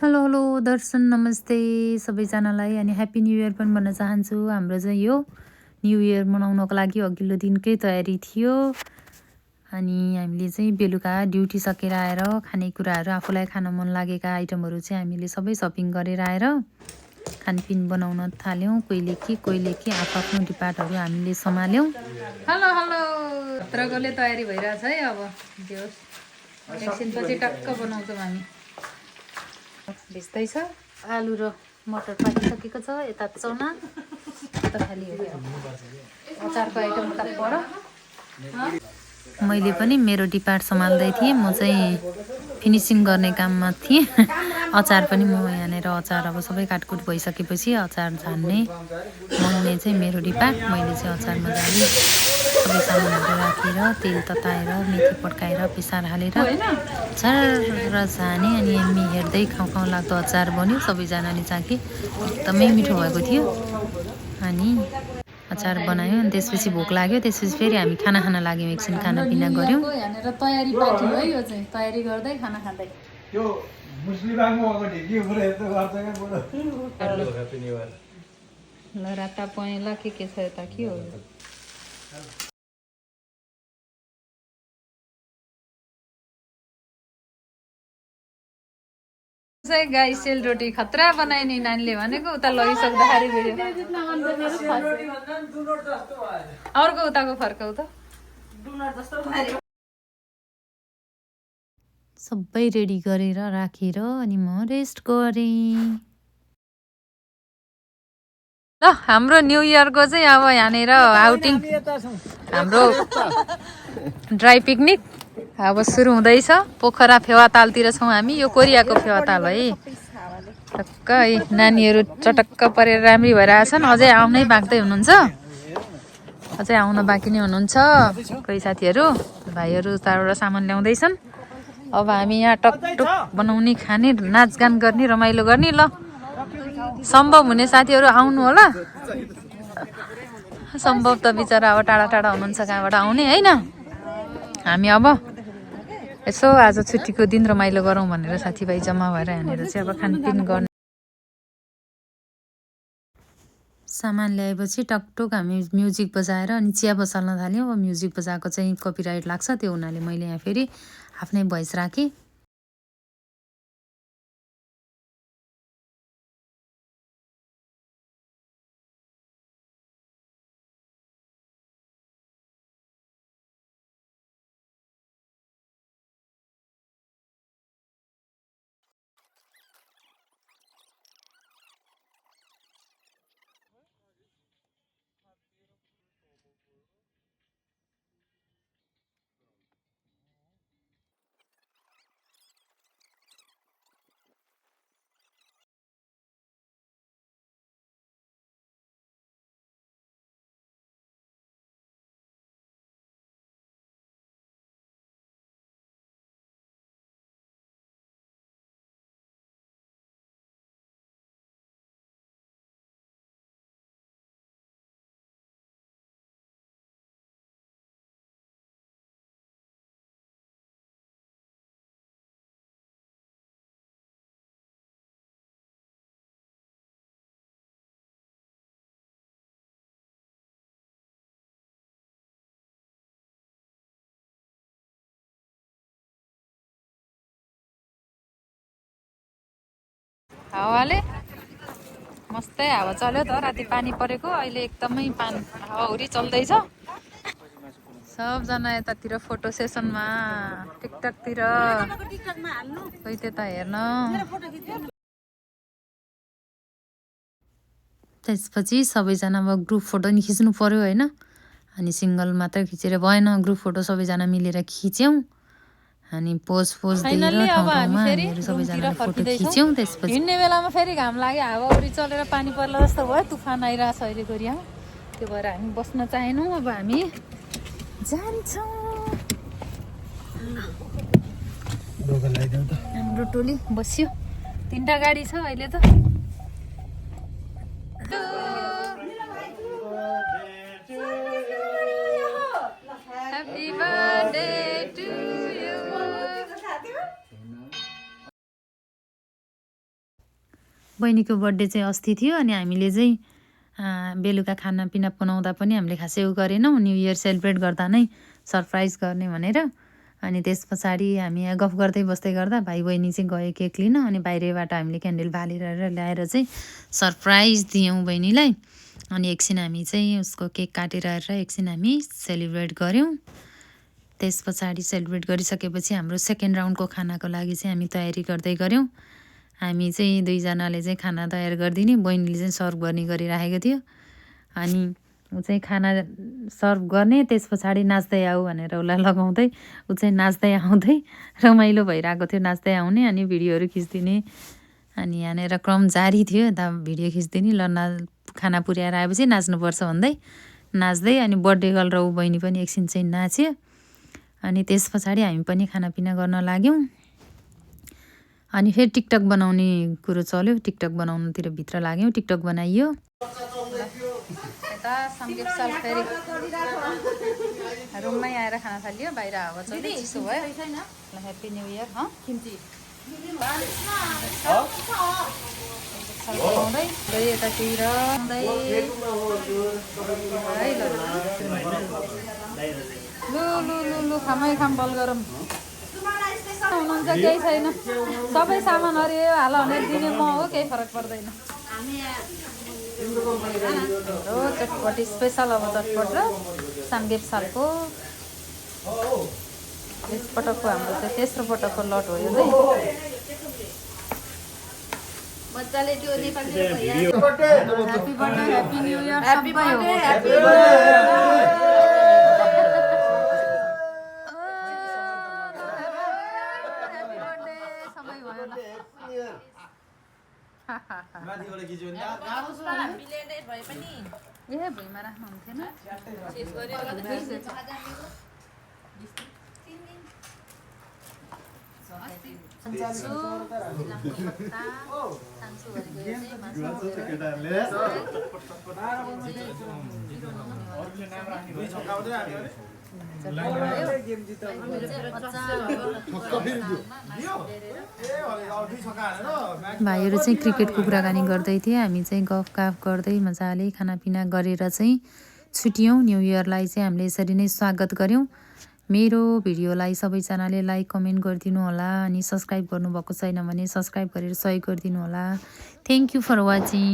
Hello hello दर्शन नमस्ते सबैजनालाई अनि ह्याप्पी न्यू इयर पनि भन्न चाहन्छु। हाम्रो चाहिँ यो न्यू इयर मनाउनको लागि अघिल्लो दिनकै तयारी थियो अनि हामीले चाहिँ बेलुका ड्युटी सकेर आएर खानेकुराहरू आफूलाई खान मन लागेका आइटमहरू चाहिँ हामीले सबै सपिङ गरेर आएर खानपिन बनाउन थाल्यौँ। कहिले के आफ्नो डिपार्टहरू हामीले सम्हाल्यौँ। हेलो हेलो त्रगोले तयारी भइरहेछ है। अब त्यो एकछिनपछि टक्क बनाउँछौँ हामी। भिज्दैछ आलु र मटर पाकिसकेको छ। यता चना यता खाली अचारको आइटम उता पर। मैले पनि मेरो डिपार्ट सम्हाल्दै थिएँ। म चाहिँ फिनिसिङ गर्ने काममा थिएँ। अचार पनि म यहाँनिर अचार अब सबै काटकुट भइसकेपछि अचार झान्ने मल्ने चाहिँ मेरो डिपार्ट। मैले चाहिँ अचार मजाले सबै सामानहरू राखेर तेल तताएर मेथी पड्काएर पिसार हालेर झर्र झाने अनि हामी हेर्दै खाउँ लाग्दो अचार बन्यो। सबैजनाले चाखे एकदमै मिठो भएको थियो अनि अचार बनायो। अनि त्यसपछि भोक लाग्यो। त्यसपछि फेरि हामी खाना खान लाग्यौँ। एकछिन खानापिना गऱ्यौँ। यहाँनिर तयारी पार्टी हो यो चाहिँ। तयारी गर्दै खाना खाँदै ल राता पहेँला के छ यता के हो गाई सेलरोटी खतरा बनायो नि नानीले भनेको। उता लगिसक्दाखेरि अर्को उताको फर्काउ त। सबै रेडी गरेर राखेर अनि म रेस्ट गरेँ। ल हाम्रो न्यू इयरको चाहिँ अब यहाँनिर आउटिङ हाम्रो ड्राई पिकनिक अब सुरु हुँदैछ। पोखरा फेवातालतिर छौँ हामी। यो कोरियाको फेवाताल है। टक्क नानीहरू चटक्क परेर राम्री भएर आछन्। अझै आउनै बाँक्दै हुनुहुन्छ। अझै आउन बाँकी नै हुनुहुन्छ कोही साथीहरू। भाइहरू उताबाट सामान ल्याउँदैछन्। अब हामी यहाँ टकटुक बनाउने खाने नाचगान गर्ने रमाइलो गर्ने। ल सम्भव हुने साथीहरू आउनु होला। सम्भव त बिचरा अब टाढा टाढा हुनुहुन्छ कहाँबाट आउने होइन। हामी अब यसो आज छुट्टीको दिन रमाइलो गरौँ भनेर साथीभाइ जम्मा भएर यहाँनिर चाहिँ अब खानपिन गर्ने। सामान ल्याएपछि टकटुक हामी म्युजिक बजाएर अनि चिया बसाल्न थाल्यौँ। अब म्युजिक बजाएको चाहिँ कपिराइट लाग्छ। त्यो हुनाले मैले यहाँ फेरि आफ्नै भोइस राखेँ। हावाले मस्तै हावा चल्यो त। राति पानी परेको अहिले एकदमै हावाहुरी चल्दैछ। सबजना यतातिर फोटो सेसनमा टिकटकतिर कोही त्यता हेर्न। त्यसपछि सबैजना अब ग्रुप फोटो नि खिच्नु पर्यो होइन। अनि सिङ्गल मात्रै खिचेर भएन। ग्रुप फोटो सबैजना मिलेर खिच्यौँ अनि पोज दिएर ठाउँमा हामीहरू सबैजनाले फोटो खिच्यौँ। त्यसपछि हिँड्ने बेलामा फेरि घाम लाग्यो। हावाहुरी चलेर पानी पर्ला जस्तो भयो। तुफान आइरहेछ अहिले कोरियामा। त्यो भएर हामी बस्न चाहेनौँ। अब हामी जान्छौँ। हाम्रो टोली बस्यो। 3टा गाडी छ अहिले त। बहिनीको बर्थडे चाहिँ अस्ति थियो अनि हामीले चाहिँ बेलुका खानापिना बनाउँदा पनि हामीले खासै उ गरेनौँ, न्यु इयर सेलिब्रेट गर्दा नै सरप्राइज गर्ने भनेर। अनि त्यस पछाडि हामी गफ गर्दै बस्दै गर्दा भाइ बहिनी चाहिँ गयो केक लिन अनि बाहिरबाट हामीले क्यान्डल बालेर ल्याएर चाहिँ सरप्राइज दियौँ बहिनीलाई। अनि एकछिन हामी चाहिँ उसको केक काटेर एकछिन हामी सेलिब्रेट गऱ्यौँ। त्यस पछाडि सेलिब्रेट गरिसकेपछि हाम्रो सेकेन्ड राउन्डको खानाको लागि चाहिँ हामी तयारी गर्दै गऱ्यौँ। हामी चाहिँ दुईजनाले चाहिँ खाना तयार गरिदिने, बहिनीले चाहिँ सर्भ गर्ने गरिराखेको थियो। अनि ऊ चाहिँ खाना सर्भ गर्ने, त्यस पछाडि नाच्दै आऊ भनेर उसलाई लगाउँदै ऊ चाहिँ नाच्दै आउँदै रमाइलो भइरहेको थियो, नाच्दै आउने अनि भिडियोहरू खिचिदिने। अनि यहाँनिर क्रम जारी थियो, यता भिडियो खिचिदिने, ल खाना पुर्याएर आएपछि नाच्नुपर्छ भन्दै नाच्दै अनि बर्थडे गर्ल र ऊ बहिनी पनि एकछिन चाहिँ नाच्यो। अनि त्यस पछाडि हामी पनि खानापिना गर्न लाग्यौँ। अनि फेरि टिकटक बनाउने कुरो चल्यो, टिकटक बनाउनुतिर भित्र लाग्यौँ, टिकटक बनाइयो। यता सङ्गीत साल फेरि रुममै आएर खाना थालियो, बाहिर हावा चल्यो, चिसो भयो। ल ह्याप्पी न्यु इयर। बनाउँदै यतातिर लु लु लु लु खामै खाम बल गरौँ हुनुहुन्छ, केही छैन, सबै सामानहरू हाल भनेर दिने म हो, केही फरक पर्दैन। हो चटपटी स्पेसल, अब चटपट र साङ्गेप सालको यसपटकको हाम्रो चाहिँ तेस्रो पटकको लट हो यो चाहिँ। मजाले त्यो Nepali happy birthday, happy new year, happy birthday, happy भुइँमा राख्नु हुन्थेन। भाइहरू चाहिँ क्रिकेटको कुराकानी गर्दै थिए, हामी चाहिँ गफगाफ गर्दै मजाले खानापिना गरेर चाहिँ छुट्यौँ। न्यु इयरलाई चाहिँ हामीले यसरी नै स्वागत गऱ्यौँ। मेरो भिडियोलाई सबैजनाले लाइक कमेन्ट गरिदिनु होला, अनि सब्सक्राइब गर्नुभएको छैन भने सब्सक्राइब गरेर सहयोग गरिदिनु होला। Thank you for watching.